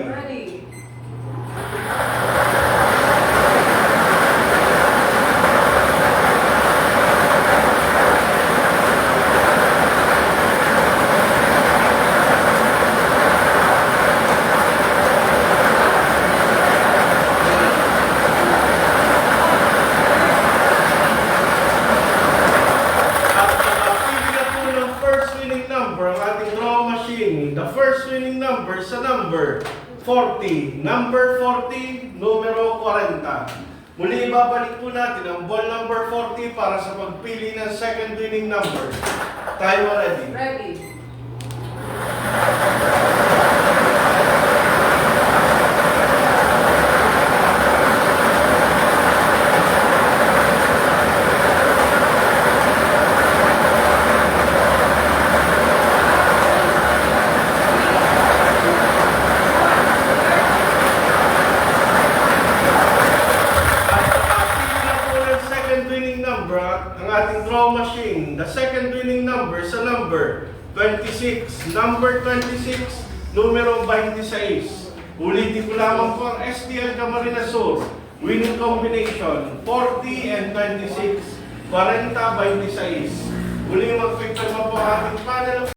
ready? Ready. At nakapili na po ng first winning number ang ating draw machine. The first winning number sa number 40. Number 40, numero 40. Muli ibabalik po natin ang ball number 40 para sa pagpili ng second winning number. Tayo ready? Ready. At nakapili na po ng second winning number ang ating draw machine. The second winning number sa number 26. Number 26, numero 26. Ulitin ko lamang po ang STL Camarines Sur. Winning combination, 40 and 26. 40-26. Muling mag-picture mo po ang ating panel.